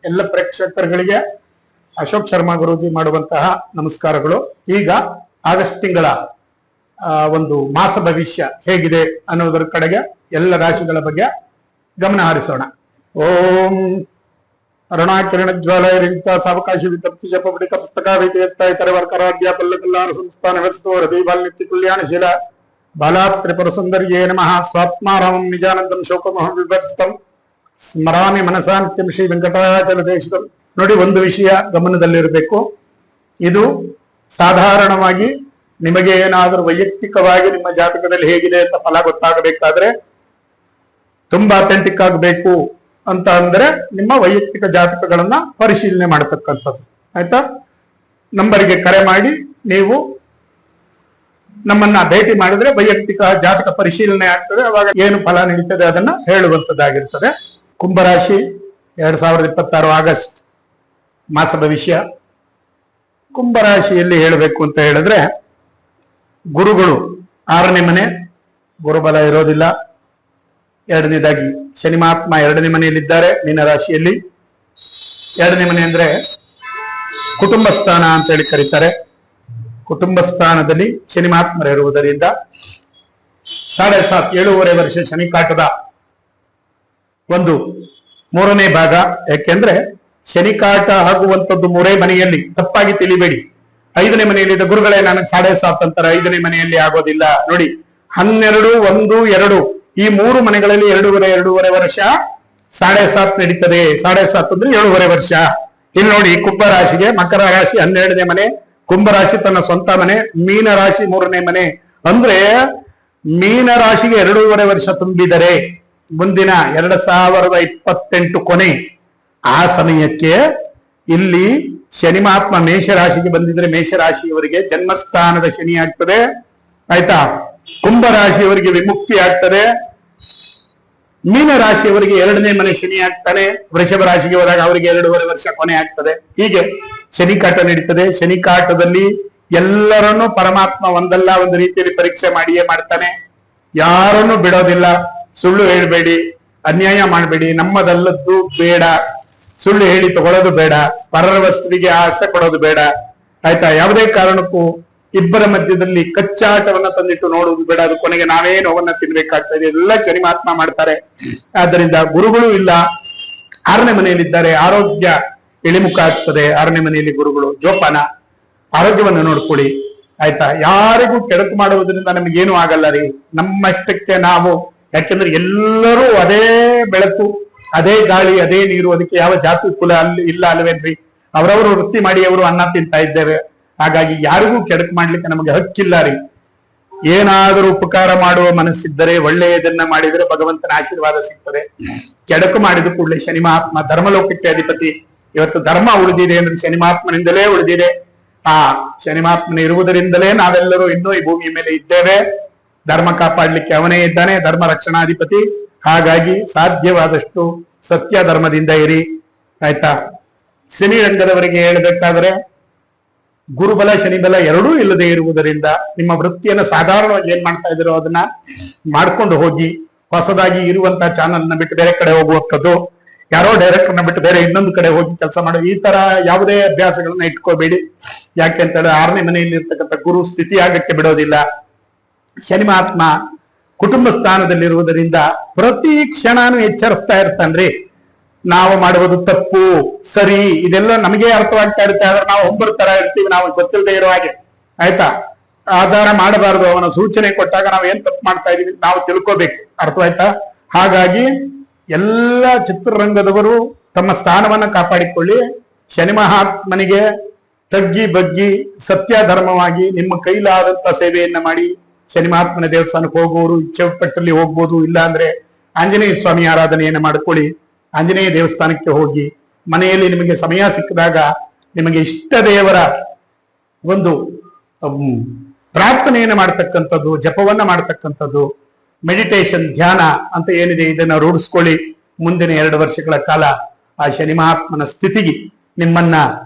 ಎಲ್ಲ ಪ್ರೇಕ್ಷಕರಿಗೆ ಅಶೋಕ್ ಶರ್ಮಾ ಗುರೂಜಿ ಮಾಡುವಂತಹ ನಮಸ್ಕಾರಗಳು. ಈಗ ಆಗಸ್ಟ್ ತಿಂಗಳ ಒಂದು ಮಾಸ ಭವಿಷ್ಯ ಹೇಗಿದೆ ಅನ್ನೋದರ ಕಡೆಗೆ ಎಲ್ಲ ರಾಶಿಗಳ ಬಗ್ಗೆ ಗಮನ ಹರಿಸೋಣ. ಓಂ ಅರುಣಾಕಿರಣ ಜ್ವಾಲಯರಿಂತ ಸಾವಕಾಶಿ ವಿತಪ್ತಿ ಜಪಪಡಿಕ ಪುಸ್ತಕ ವೈದ್ಯಸ್ತಾಯ ತರವರ್ಕರಾಧ್ಯ ಪಲ್ಲಕಲ್ಲಾರ ಸಂಸ್ಥಾನ ವ್ಯವಸ್ಥೋ ರವಿ ಬಾಲ್ನಿತ್ಯ ಕಲ್ಯಾಣಶೀಲ ಬಾಲಾತ್ ತ್ರಿಪುರ ಸುಂದರ್ಯೇ ನಮಃ. ಸ್ವಾತ್ಮಾರಾಮಂ ನಿಜಾನಂದಂ ಶೋಕಮೋಹಂ ವಿವರ್ಜಿತಂ ಸ್ಮರಾಮಿ ಮನಸಾನಿತ್ಯಂ ಶ್ರೀ ವೆಂಕಟಾಚಲ ದೇಶಿಕಂ. ನೋಡಿ, ಒಂದು ವಿಷಯ ಗಮನದಲ್ಲಿರಬೇಕು. ಇದು ಸಾಧಾರಣವಾಗಿ ನಿಮಗೆ ಏನಾದರೂ ವೈಯಕ್ತಿಕವಾಗಿ ನಿಮ್ಮ ಜಾತಕದಲ್ಲಿ ಹೇಗಿದೆ ಅಂತ ಫಲ ಗೊತ್ತಾಗಬೇಕಾದ್ರೆ ತುಂಬಾ ಅಥೆಂಟಿಕ್ ಆಗಬೇಕು ಅಂತ ಅಂದ್ರೆ ನಿಮ್ಮ ವೈಯಕ್ತಿಕ ಜಾತಕಗಳನ್ನ ಪರಿಶೀಲನೆ ಮಾಡತಕ್ಕಂಥದ್ದು. ಆಯ್ತಾ? ನಂಬರಿಗೆ ಕರೆ ಮಾಡಿ ನೀವು ನಮ್ಮನ್ನ ಭೇಟಿ ಮಾಡಿದ್ರೆ ವೈಯಕ್ತಿಕ ಜಾತಕ ಪರಿಶೀಲನೆ ಆಗ್ತದೆ. ಅವಾಗ ಏನು ಫಲ ನಡೀತದೆ ಅದನ್ನ ಹೇಳುವಂತದ್ದಾಗಿರ್ತದೆ. ಕುಂಭರಾಶಿ 2026 ಆಗಸ್ಟ್ ಮಾಸ ಭವಿಷ್ಯ. ಕುಂಭರಾಶಿಯಲ್ಲಿ ಹೇಳಬೇಕು ಅಂತ ಹೇಳಿದ್ರೆ, ಗುರುಗಳು 6ನೇ ಮನೆ, ಗುರುಬಲ ಇರೋದಿಲ್ಲ. ಎರಡನೇದಾಗಿ ಶನಿ ಮಹಾತ್ಮ 2ನೇ ಮನೆಯಲ್ಲಿದ್ದಾರೆ ಮೀನರಾಶಿಯಲ್ಲಿ. 2ನೇ ಮನೆ ಅಂದ್ರೆ ಕುಟುಂಬ ಸ್ಥಾನ ಅಂತ ಹೇಳಿ ಕರೀತಾರೆ. ಕುಟುಂಬ ಸ್ಥಾನದಲ್ಲಿ ಶನಿ ಮಹಾತ್ಮರು ಇರುವುದರಿಂದ 7.5 ವರ್ಷ ಶನಿ ಕಾಟದ ಒಂದು 3ನೇ ಭಾಗ. ಯಾಕೆಂದ್ರೆ ಶನಿ ಕಾಟ ಆಗುವಂತದ್ದು 3 ಮನೆಯಲ್ಲಿ, ತಪ್ಪಾಗಿ ತಿಳಿಬೇಡಿ. 5ನೇ ಮನೆಯಲ್ಲಿದ್ದ ಗುರುಗಳೇ ನನಗೆ 7.5 ಅಂತಾರೆ, 5ನೇ ಮನೆಯಲ್ಲಿ ಆಗೋದಿಲ್ಲ. ನೋಡಿ, 12, 1, 2 ಈ 3 ಮನೆಗಳಲ್ಲಿ 2.5 ವರ್ಷ 7.5 ನಡೀತದೆ. 7.5 ಅಂದ್ರೆ 7.5 ವರ್ಷ. ಇಲ್ಲಿ ನೋಡಿ, ಕುಂಭ ರಾಶಿಗೆ ಮಕರ ರಾಶಿ 12ನೇ ಮನೆ, ಕುಂಭರಾಶಿ ತನ್ನ ಸ್ವಂತ ಮನೆ, ಮೀನ ರಾಶಿ 3ನೇ ಮನೆ. ಅಂದ್ರೆ ಮೀನ ರಾಶಿಗೆ 2.5 ವರ್ಷ ತುಂಬಿದರೆ ಮುಂದಿನ 2028 ಕೊನೆ ಆ ಸಮಯಕ್ಕೆ ಇಲ್ಲಿ ಶನಿ ಮಹಾತ್ಮ ಮೇಷರಾಶಿಗೆ ಬಂದಿದ್ರೆ ಮೇಷರಾಶಿಯವರಿಗೆ ಜನ್ಮಸ್ಥಾನದ ಶನಿ ಆಗ್ತದೆ. ಆಯ್ತಾ? ಕುಂಭರಾಶಿಯವರಿಗೆ ವಿಮುಕ್ತಿ ಆಗ್ತದೆ. ಮೀನ ರಾಶಿಯವರಿಗೆ 2ನೇ ಮನೆ ಶನಿ ಆಗ್ತಾನೆ. ವೃಷಭ ರಾಶಿಗೆ ಹೋದಾಗ ಅವರಿಗೆ 2.5 ವರ್ಷ ಕೊನೆ ಆಗ್ತದೆ. ಹೀಗೆ ಶನಿ ಕಾಟ ನಡೀತದೆ. ಶನಿ ಕಾಟದಲ್ಲಿ ಎಲ್ಲರನ್ನೂ ಪರಮಾತ್ಮ ಒಂದಲ್ಲ ಒಂದು ರೀತಿಯಲ್ಲಿ ಪರೀಕ್ಷೆ ಮಾಡಿಯೇ ಮಾಡ್ತಾನೆ. ಯಾರನ್ನು ಬಿಡೋದಿಲ್ಲ. ಸುಳ್ಳು ಹೇಳ್ಬೇಡಿ, ಅನ್ಯಾಯ ಮಾಡಬೇಡಿ, ನಮ್ಮದಲ್ಲದ್ದು ಬೇಡ, ಸುಳ್ಳು ಹೇಳಿ ತಗೊಳ್ಳೋದು ಬೇಡ, ಪರರ ವಸ್ತುವಿಗೆ ಆಸೆ ಪಡೋದು ಬೇಡ. ಆಯ್ತಾ? ಯಾವುದೇ ಕಾರಣಕ್ಕೂ ಇಬ್ಬರ ಮಧ್ಯದಲ್ಲಿ ಕಚ್ಚಾಟವನ್ನ ತಂದಿಟ್ಟು ನೋಡುವುದು ಬೇಡ. ಅದು ಕೊನೆಗೆ ನಾವೇ ನೋವನ್ನ ತಿನ್ಬೇಕಾಗ್ತದೆ. ಎಲ್ಲ ಶನಿ ಮಹಾತ್ಮ ಮಾಡ್ತಾರೆ. ಆದ್ದರಿಂದ ಗುರುಗಳು ಇಲ್ಲ, 6ನೇ ಮನೆಯಲ್ಲಿದ್ದಾರೆ. ಆರೋಗ್ಯ ಇಳಿಮುಖ ಆಗ್ತದೆ. 6ನೇ ಮನೆಯಲ್ಲಿ ಗುರುಗಳು ಜೋಪಾನ, ಆರೋಗ್ಯವನ್ನು ನೋಡ್ಕೊಳ್ಳಿ. ಆಯ್ತಾ? ಯಾರಿಗೂ ಕೆಡಕು ಮಾಡುವುದರಿಂದ ನಮಗೇನು ಆಗಲ್ಲ ರೀ, ನಮ್ಮಷ್ಟಕ್ಕೆ ನಾವು. ಯಾಕೆಂದ್ರೆ ಎಲ್ಲರೂ ಅದೇ ಬೆಳಕು, ಅದೇ ಗಾಳಿ, ಅದೇ ನೀರು, ಅದಕ್ಕೆ ಯಾವ ಜಾತಿ ಕುಲ ಇಲ್ಲ ಅಲ್ವೇನ್ರಿ? ಅವರವರು ವೃತ್ತಿ ಮಾಡಿ ಅವರು ಅನ್ನ ತಿಂತಾ ಇದ್ದೇವೆ. ಹಾಗಾಗಿ ಯಾರಿಗೂ ಕೆಡಕು ಮಾಡ್ಲಿಕ್ಕೆ ನಮಗೆ ಹಕ್ಕಿಲ್ಲ ರೀ. ಏನಾದರೂ ಉಪಕಾರ ಮಾಡುವ ಮನಸ್ಸಿದ್ದರೆ, ಒಳ್ಳೆಯದನ್ನ ಮಾಡಿದರೆ ಭಗವಂತನ ಆಶೀರ್ವಾದ ಸಿಗ್ತದೆ. ಕೆಡಕು ಮಾಡಿದ ಕೂಡಲೇ ಶನಿ ಮಹಾತ್ಮ ಧರ್ಮಲೋಕಕ್ಕೆ ಅಧಿಪತಿ. ಇವತ್ತು ಧರ್ಮ ಉಳಿದಿದೆ ಅಂದ್ರೆ ಶನಿ ಮಹಾತ್ಮನಿಂದಲೇ ಉಳಿದಿದೆ. ಆ ಶನಿ ಮಹಾತ್ಮನ ಇರುವುದರಿಂದಲೇ ನಾವೆಲ್ಲರೂ ಇನ್ನೂ ಈ ಭೂಮಿಯ ಮೇಲೆ ಇದ್ದೇವೆ. ಧರ್ಮ ಕಾಪಾಡ್ಲಿಕ್ಕೆ ಅವನೇ ಇದ್ದಾನೆ, ಧರ್ಮ ರಕ್ಷಣಾಧಿಪತಿ. ಹಾಗಾಗಿ ಸಾಧ್ಯವಾದಷ್ಟು ಸತ್ಯ ಧರ್ಮದಿಂದ ಇರಿ. ಆಯ್ತಾ? ಶನಿ ರಂಗದವರಿಗೆ ಹೇಳಬೇಕಾದ್ರೆ, ಗುರುಬಲ ಶನಿಬಲ ಎರಡೂ ಇಲ್ಲದೆ ಇರುವುದರಿಂದ ನಿಮ್ಮ ವೃತ್ತಿಯನ್ನ ಸಾಧಾರಣವಾಗಿ ಏನ್ ಮಾಡ್ತಾ ಇದ್ದೀರೋ ಅದನ್ನ ಮಾಡ್ಕೊಂಡು ಹೋಗಿ. ಹೊಸದಾಗಿ ಇರುವಂತಹ ಚಾನಲ್ನ ಬಿಟ್ಟು ಬೇರೆ ಕಡೆ ಹೋಗುವಂಥದ್ದು, ಯಾರೋ ಡೈರೆಕ್ಟರ್ನ ಬಿಟ್ಟು ಬೇರೆ ಇನ್ನೊಂದು ಕಡೆ ಹೋಗಿ ಕೆಲಸ ಮಾಡೋ ಈ ತರ ಯಾವುದೇ ಅಭ್ಯಾಸಗಳನ್ನ ಇಟ್ಕೋಬೇಡಿ. ಯಾಕೆ ಅಂತ ಹೇಳಿದ್ರೆ 6ನೇ ಮನೆಯಲ್ಲಿ ಇರ್ತಕ್ಕಂಥ ಗುರು ಸ್ಥಿತಿ ಆಗಕ್ಕೆ ಬಿಡೋದಿಲ್ಲ. ಶನಿ ಮಹಾತ್ಮ ಕುಟುಂಬ ಸ್ಥಾನದಲ್ಲಿರುವುದರಿಂದ ಪ್ರತಿ ಕ್ಷಣನೂ ಎಚ್ಚರಿಸ್ತಾ ಇರ್ತಾನ್ರಿ. ನಾವು ಮಾಡುವುದು ತಪ್ಪು ಸರಿ ಇದೆಲ್ಲ ನಮಗೆ ಅರ್ಥವಾಗ್ತಾ ಇರುತ್ತೆ. ಆದ್ರೆ ನಾವು ಒಬ್ಬರ ತರ ಇರ್ತೀವಿ, ನಾವು ಗೊತ್ತಿಲ್ಲದೆ ಇರೋ ಹಾಗೆ. ಆಯ್ತಾ? ಆಧಾರ ಮಾಡಬಾರದು. ಅವನ ಸೂಚನೆ ಕೊಟ್ಟಾಗ ನಾವು ಏನ್ ತಪ್ಪು ಮಾಡ್ತಾ ಇದೀವಿ ನಾವು ತಿಳ್ಕೋಬೇಕು. ಅರ್ಥವಾಯ್ತಾ? ಹಾಗಾಗಿ ಎಲ್ಲ ಚಿತ್ರರಂಗದವರು ತಮ್ಮ ಸ್ಥಾನವನ್ನ ಕಾಪಾಡಿಕೊಳ್ಳಿ. ಶನಿ ಮಹಾತ್ಮನಿಗೆ ತಗ್ಗಿ ಬಗ್ಗಿ ಸತ್ಯ ಧರ್ಮವಾಗಿ ನಿಮ್ಮ ಕೈಲಾದಂತ ಸೇವೆಯನ್ನ ಮಾಡಿ. ಶನಿ ಮಹಾತ್ಮನ ದೇವಸ್ಥಾನಕ್ಕೆ ಹೋಗುವವರು ಇಚ್ಛೆ ಪಟ್ಟಲ್ಲಿ ಹೋಗ್ಬೋದು. ಇಲ್ಲ ಅಂದ್ರೆ ಆಂಜನೇಯ ಸ್ವಾಮಿ ಆರಾಧನೆಯನ್ನ ಮಾಡ್ಕೊಳ್ಳಿ. ಆಂಜನೇಯ ದೇವಸ್ಥಾನಕ್ಕೆ ಹೋಗಿ ಮನೆಯಲ್ಲಿ ನಿಮಗೆ ಸಮಯ ಸಿಕ್ಕಿದಾಗ ನಿಮಗೆ ಇಷ್ಟ ದೇವರ ಒಂದು ಪ್ರಾರ್ಥನೆಯನ್ನ ಮಾಡ್ತಕ್ಕಂಥದ್ದು, ಜಪವನ್ನ ಮಾಡ್ತಕ್ಕಂಥದ್ದು, ಮೆಡಿಟೇಷನ್, ಧ್ಯಾನ ಅಂತ ಏನಿದೆ ಇದನ್ನ ರೂಢಿಸ್ಕೊಳ್ಳಿ. ಮುಂದಿನ 2 ವರ್ಷಗಳ ಕಾಲ ಆ ಶನಿ ಮಹಾತ್ಮನ ಸ್ಥಿತಿಗೆ ನಿಮ್ಮನ್ನ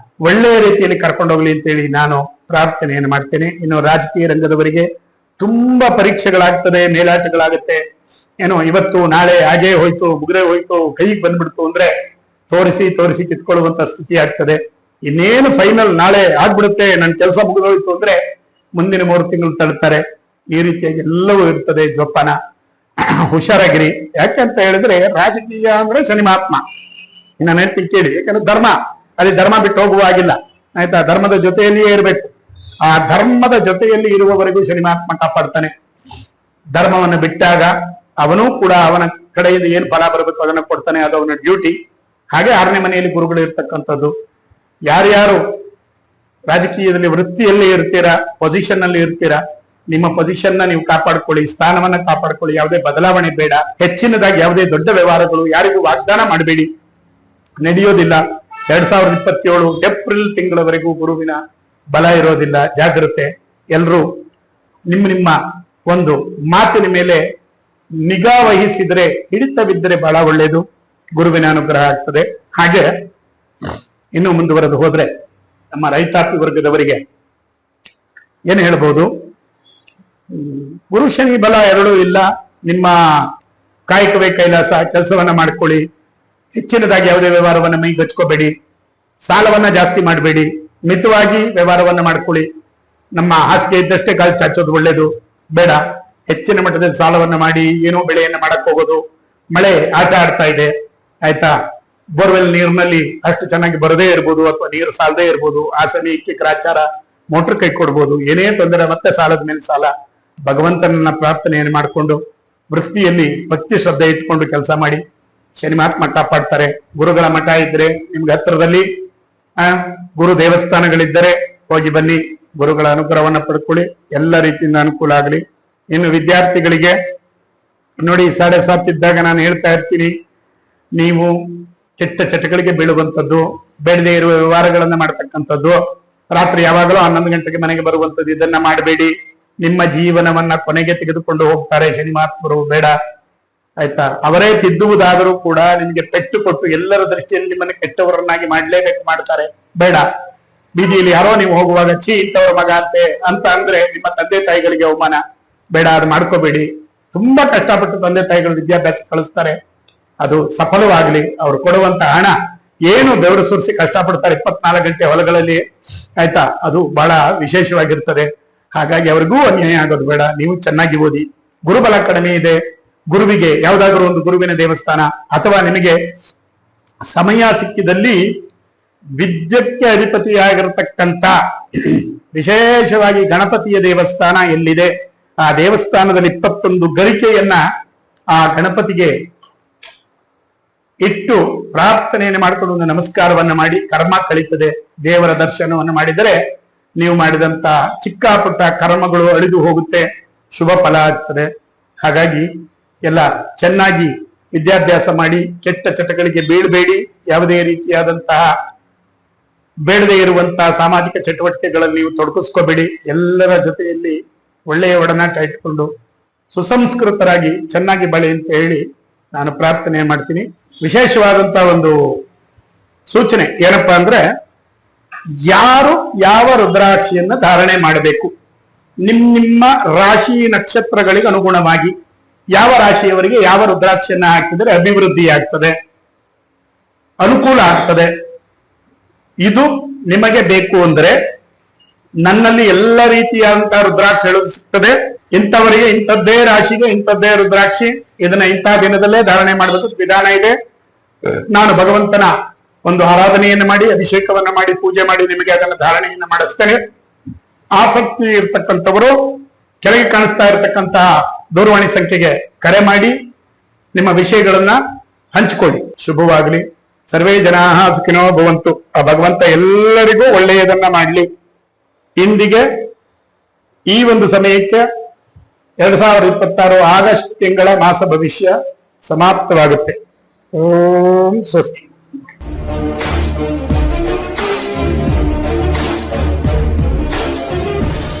ಒಳ್ಳೆಯ ರೀತಿಯಲ್ಲಿ ಕರ್ಕೊಂಡೋಗ್ಲಿ ಅಂತೇಳಿ ನಾನು ಪ್ರಾರ್ಥನೆಯನ್ನು ಮಾಡ್ತೇನೆ. ಇನ್ನು ರಾಜಕೀಯ ರಂಗದವರಿಗೆ ತುಂಬಾ ಪರೀಕ್ಷೆಗಳಾಗ್ತದೆ, ಮೇಲಾಟಗಳಾಗುತ್ತೆ. ಏನೋ ಇವತ್ತು ನಾಳೆ ಹಾಗೇ ಹೋಯ್ತು, ಮುಗ್ರೆ ಹೋಯ್ತು, ಕೈಗೆ ಬಂದ್ಬಿಡ್ತು ಅಂದ್ರೆ ತೋರಿಸಿ ತೋರಿಸಿ ಕಿತ್ಕೊಳ್ಳುವಂತ ಸ್ಥಿತಿ ಆಗ್ತದೆ. ಇನ್ನೇನು ಫೈನಲ್ ನಾಳೆ ಆಗ್ಬಿಡುತ್ತೆ, ನನ್ನ ಕೆಲಸ ಮುಗಿದೋಯ್ತು ಅಂದ್ರೆ ಮುಂದಿನ 3 ತಿಂಗಳು ತಳ್ತಾರೆ. ಈ ರೀತಿಯಾಗಿ ಎಲ್ಲವೂ ಇರ್ತದೆ ಜೋಪಾನ. ಹುಷಾರಾಗಿರಿ. ಯಾಕೆಂತ ಹೇಳಿದ್ರೆ ರಾಜಕೀಯ ಅಂದ್ರೆ ಶನಿ ಮಹಾತ್ಮ. ನಾನು ಹೇಳ್ತೀನಿ ಕೇಳಿ, ಯಾಕಂದ್ರೆ ಧರ್ಮ, ಅಲ್ಲಿ ಧರ್ಮ ಬಿಟ್ಟು ಹೋಗುವ ಆಗಿಲ್ಲ, ಆಯ್ತಾ? ಧರ್ಮದ ಜೊತೆಯಲ್ಲಿಯೇ ಇರಬೇಕು. ಆ ಧರ್ಮದ ಜೊತೆಯಲ್ಲಿ ಇರುವವರೆಗೂ ಶನಿ ಮಹಾತ್ಮ ಕಾಪಾಡ್ತಾನೆ. ಧರ್ಮವನ್ನು ಬಿಟ್ಟಾಗ ಅವನು ಕೂಡ ಅವನ ಕಡೆಯಿಂದ ಏನು ಫಲ ಬರಬೇಕು ಅದನ್ನ ಕೊಡ್ತಾನೆ, ಅದು ಅವನ ಡ್ಯೂಟಿ. ಹಾಗೆ 6ನೇ ಮನೆಯಲ್ಲಿ ಗುರುಗಳು ಇರ್ತಕ್ಕಂಥದ್ದು. ಯಾರ್ಯಾರು ರಾಜಕೀಯದಲ್ಲಿ ವೃತ್ತಿಯಲ್ಲಿ ಇರ್ತೀರಾ, ಪೊಸಿಷನ್ ಅಲ್ಲಿ ಇರ್ತೀರಾ, ನಿಮ್ಮ ಪೊಸಿಷನ್ ನ ನೀವು ಕಾಪಾಡ್ಕೊಳ್ಳಿ, ಸ್ಥಾನವನ್ನ ಕಾಪಾಡ್ಕೊಳ್ಳಿ. ಯಾವುದೇ ಬದಲಾವಣೆ ಬೇಡ. ಹೆಚ್ಚಿನದಾಗಿ ಯಾವುದೇ ದೊಡ್ಡ ವ್ಯವಹಾರಗಳು ಯಾರಿಗೂ ವಾಗ್ದಾನ ಮಾಡಬೇಡಿ, ನಡೆಯೋದಿಲ್ಲ. 2027 ಏಪ್ರಿಲ್ ತಿಂಗಳವರೆಗೂ ಗುರುವಿನ ಬಲ ಇರೋದಿಲ್ಲ. ಜಾಗ್ರತೆ. ಎಲ್ರೂ ನಿಮ್ಮ ಒಂದು ಮಾತಿನ ಮೇಲೆ ನಿಗಾ ವಹಿಸಿದ್ರೆ, ಹಿಡಿತವಿದ್ದರೆ ಬಹಳ ಒಳ್ಳೆಯದು. ಗುರುವಿನ ಅನುಗ್ರಹ ಆಗ್ತದೆ. ಹಾಗೆ ಇನ್ನು ಮುಂದುವರೆದು ಹೋದ್ರೆ ನಮ್ಮ ರೈತಾಪಿ ವರ್ಗದವರಿಗೆ ಏನು ಹೇಳ್ಬೋದು? ಗುರು ಶನಿ ಬಲ ಎರಡೂ ಇಲ್ಲ. ನಿಮ್ಮ ಕಾಯಕವೇ ಕೈಲಾಸ. ಕೆಲಸವನ್ನ ಮಾಡ್ಕೊಳ್ಳಿ. ಹೆಚ್ಚಿನದಾಗಿ ಯಾವುದೇ ವ್ಯವಹಾರವನ್ನ ಮೈಗಚ್ಕೋಬೇಡಿ. ಸಾಲವನ್ನ ಜಾಸ್ತಿ ಮಾಡಬೇಡಿ. ಮಿತವಾಗಿ ವ್ಯವಹಾರವನ್ನ ಮಾಡ್ಕೊಳ್ಳಿ. ನಮ್ಮ ಹಾಸಿಗೆ ಇದ್ದಷ್ಟೇ ಕಾಲು ಚಾಚೋದು ಒಳ್ಳೇದು ಬೇಡ. ಹೆಚ್ಚಿನ ಮಟ್ಟದಲ್ಲಿ ಸಾಲವನ್ನ ಮಾಡಿ ಏನೋ ಬೆಳೆಯನ್ನ ಮಾಡಕ್ ಹೋಗೋದು. ಮಳೆ ಆಟ ಆಡ್ತಾ ಇದೆ, ಆಯ್ತಾ? ಬೋರ್ವೆಲ್ ನೀರಿನಲ್ಲಿ ಅಷ್ಟು ಚೆನ್ನಾಗಿ ಬರದೇ ಇರ್ಬೋದು, ಅಥವಾ ನೀರು ಸಾಲದೇ ಇರ್ಬೋದು. ಆ ಸಮಯಕ್ಕೆ ಗ್ರಾಚಾರ ಮೋಟರ್ ಕೈ ಕೊಡ್ಬೋದು. ಏನೇ ತೊಂದರೆ, ಮತ್ತೆ ಸಾಲದ ಮೇಲೆ ಸಾಲ. ಭಗವಂತನನ್ನ ಪ್ರಾರ್ಥನೆಯನ್ನು ಮಾಡಿಕೊಂಡು ವೃತ್ತಿಯಲ್ಲಿ ಭಕ್ತಿ ಶ್ರದ್ಧೆ ಇಟ್ಕೊಂಡು ಕೆಲಸ ಮಾಡಿ. ಶನಿ ಮಹಾತ್ಮ ಕಾಪಾಡ್ತಾರೆ. ಗುರುಗಳ ಮಠ ಇದ್ರೆ ನಿಮ್ಗೆ ಹತ್ರದಲ್ಲಿ, ಗುರು ದೇವಸ್ಥಾನಗಳಿದ್ದರೆ ಹೋಗಿ ಬನ್ನಿ. ಗುರುಗಳ ಅನುಗ್ರಹವನ್ನ ಪಡ್ಕೊಳ್ಳಿ. ಎಲ್ಲ ರೀತಿಯಿಂದ ಅನುಕೂಲ ಆಗಲಿ. ಇನ್ನು ವಿದ್ಯಾರ್ಥಿಗಳಿಗೆ ನೋಡಿ, 7:30 ಇದ್ದಾಗ ನಾನು ಹೇಳ್ತಾ ಇರ್ತೀನಿ, ನೀವು ಕೆಟ್ಟ ಚಟಗಳಿಗೆ ಬೀಳುವಂಥದ್ದು, ಬೇಡದೇ ಇರುವ ವ್ಯವಹಾರಗಳನ್ನ ಮಾಡ್ತಕ್ಕಂಥದ್ದು, ರಾತ್ರಿ ಯಾವಾಗಲೂ 11 ಗಂಟೆಗೆ ಮನೆಗೆ ಬರುವಂಥದ್ದು, ಇದನ್ನ ಮಾಡಬೇಡಿ. ನಿಮ್ಮ ಜೀವನವನ್ನ ಕೊನೆಗೆ ತೆಗೆದುಕೊಂಡು ಹೋಗ್ತಾರೆ ಶನಿ ಮಹಾತ್ಮರು. ಬೇಡ, ಆಯ್ತಾ? ಅವರೇ ತಿದ್ದುವುದಾದರೂ ಕೂಡ ನಿಮಗೆ ಪೆಟ್ಟು ಕೊಟ್ಟು ಎಲ್ಲರ ದೃಷ್ಟಿಯಲ್ಲಿ ನಿಮ್ಮನ್ನು ಕೆಟ್ಟವರನ್ನಾಗಿ ಮಾಡ್ತಾರೆ. ಬೇಡ. ಬೀದಿಯಲ್ಲಿ ಯಾರೋ ನೀವು ಹೋಗುವಾಗ ಛೀ ಇಂಥವ್ರ ಮಗ ಅಂತ ಅಂದ್ರೆ ನಿಮ್ಮ ತಂದೆ ತಾಯಿಗಳಿಗೆ ಅವಮಾನ. ಬೇಡ, ಅದು ಮಾಡ್ಕೋಬೇಡಿ. ತುಂಬಾ ಕಷ್ಟಪಟ್ಟು ತಂದೆ ತಾಯಿಗಳು ವಿದ್ಯಾಭ್ಯಾಸ ಕಳಿಸ್ತಾರೆ. ಅದು ಸಫಲವಾಗ್ಲಿ. ಅವ್ರು ಕೊಡುವಂತ ಹಣ ಏನು ಬೆವರು ಸುರಿಸಿ ಕಷ್ಟಪಡ್ತಾರೆ 24 ಗಂಟೆ ಹೊಲಗಳಲ್ಲಿ, ಆಯ್ತಾ? ಅದು ಬಹಳ ವಿಶೇಷವಾಗಿರ್ತದೆ. ಹಾಗಾಗಿ ಅವ್ರಿಗೂ ಅನ್ಯಾಯ ಆಗೋದು ಬೇಡ. ನೀವು ಚೆನ್ನಾಗಿ ಓದಿ. ಗುರುಬಲ ಕಡಿಮೆ ಇದೆ. ಗುರುವಿಗೆ ಯಾವುದಾದ್ರೂ ಒಂದು ಗುರುವಿನ ದೇವಸ್ಥಾನ, ಅಥವಾ ನಿಮಗೆ ಸಮಯ ಸಿಕ್ಕಿದಲ್ಲಿ ವಿದ್ಯಕ್ಕೆ ಅಧಿಪತಿಯಾಗಿರತಕ್ಕಂಥ ವಿಶೇಷವಾಗಿ ಗಣಪತಿಯ ದೇವಸ್ಥಾನ ಎಲ್ಲಿದೆ, ಆ ದೇವಸ್ಥಾನದಲ್ಲಿ 21 ಗರಿಕೆಯನ್ನ ಆ ಗಣಪತಿಗೆ ಇಟ್ಟು ಪ್ರಾರ್ಥನೆಯನ್ನು ಮಾಡಿಕೊಂಡು ಒಂದು ನಮಸ್ಕಾರವನ್ನ ಮಾಡಿ ಕರ್ಮ ಕಳೀತದೆ. ದೇವರ ದರ್ಶನವನ್ನು ಮಾಡಿದರೆ ನೀವು ಮಾಡಿದಂತ ಚಿಕ್ಕ ಪುಟ್ಟ ಕರ್ಮಗಳು ಅಳಿದು ಹೋಗುತ್ತೆ, ಶುಭ ಫಲ ಆಗ್ತದೆ. ಹಾಗಾಗಿ ಎಲ್ಲ ಚೆನ್ನಾಗಿ ವಿದ್ಯಾಭ್ಯಾಸ ಮಾಡಿ, ಕೆಟ್ಟ ಚಟಗಳಿಗೆ ಬೀಳಬೇಡಿ. ಯಾವುದೇ ರೀತಿಯಾದಂತಹ ಬೇಡದೇ ಇರುವಂತಹ ಸಾಮಾಜಿಕ ಚಟುವಟಿಕೆಗಳಲ್ಲಿ ನೀವು ತೊಡಗಿಸ್ಕೋಬೇಡಿ. ಎಲ್ಲರ ಜೊತೆಯಲ್ಲಿ ಒಳ್ಳೆಯ ಒಡನಾಟ ಇಟ್ಕೊಂಡು ಸುಸಂಸ್ಕೃತರಾಗಿ ಚೆನ್ನಾಗಿ ಬಳಿ ಅಂತ ಹೇಳಿ ನಾನು ಪ್ರಾರ್ಥನೆ ಮಾಡ್ತೀನಿ. ವಿಶೇಷವಾದಂತಹ ಒಂದು ಸೂಚನೆ ಏನಪ್ಪಾ ಅಂದ್ರೆ, ಯಾರು ಯಾವ ರುದ್ರಾಕ್ಷಿಯನ್ನ ಧಾರಣೆ ಮಾಡಬೇಕು, ನಿಮ್ಮ ರಾಶಿ ನಕ್ಷತ್ರಗಳಿಗೆ ಅನುಗುಣವಾಗಿ ಯಾವ ರಾಶಿಯವರಿಗೆ ಯಾವ ರುದ್ರಾಕ್ಷಿಯನ್ನ ಹಾಕಿದರೆ ಅಭಿವೃದ್ಧಿ ಆಗ್ತದೆ, ಅನುಕೂಲ ಆಗ್ತದೆ. ಇದು ನಿಮಗೆ ಬೇಕು ಅಂದ್ರೆ ನನ್ನಲ್ಲಿ ಎಲ್ಲ ರೀತಿಯಾದಂತಹ ರುದ್ರಾಕ್ಷಿಗಳು ಸಿಗ್ತದೆ. ಇಂಥವರಿಗೆ ಇಂಥದ್ದೇ ರಾಶಿಗೆ ಇಂಥದ್ದೇ ರುದ್ರಾಕ್ಷಿ, ಇದನ್ನ ಇಂತಹ ದಿನದಲ್ಲೇ ಧಾರಣೆ ಮಾಡಬೇಕು, ವಿಧಾನ ಇದೆ. ನಾನು ಭಗವಂತನ ಒಂದು ಆರಾಧನೆಯನ್ನು ಮಾಡಿ, ಅಭಿಷೇಕವನ್ನ ಮಾಡಿ, ಪೂಜೆ ಮಾಡಿ ನಿಮಗೆ ಅದನ್ನ ಧಾರಣೆಯನ್ನ ಮಾಡಿಸ್ತೇನೆ. ಆಸಕ್ತಿ ಇರ್ತಕ್ಕಂಥವರು ಕೆಳಗೆ ಕಾಣಿಸ್ತಾ ಇರತಕ್ಕಂತಹ ದೂರವಾಣಿ ಸಂಖ್ಯೆಗೆ ಕರೆ ಮಾಡಿ ನಿಮ್ಮ ವಿಷಯಗಳನ್ನ ಹಂಚಿಕೊಳ್ಳಿ. ಶುಭವಾಗಲಿ. ಸರ್ವೇ ಜನಾಃ ಸುಖಿನೋ ಭವಂತು. ಆ ಭಗವಂತ ಎಲ್ಲರಿಗೂ ಒಳ್ಳೆಯದನ್ನ ಮಾಡಲಿ. ಇಂದಿಗೆ ಈ ಒಂದು ಸಮಯಕ್ಕೆ 2026 ಆಗಸ್ಟ್ ತಿಂಗಳ ಮಾಸ ಭವಿಷ್ಯ ಸಮಾಪ್ತವಾಗುತ್ತೆ. ಓಂ ಸ್ವಸ್ತಿ.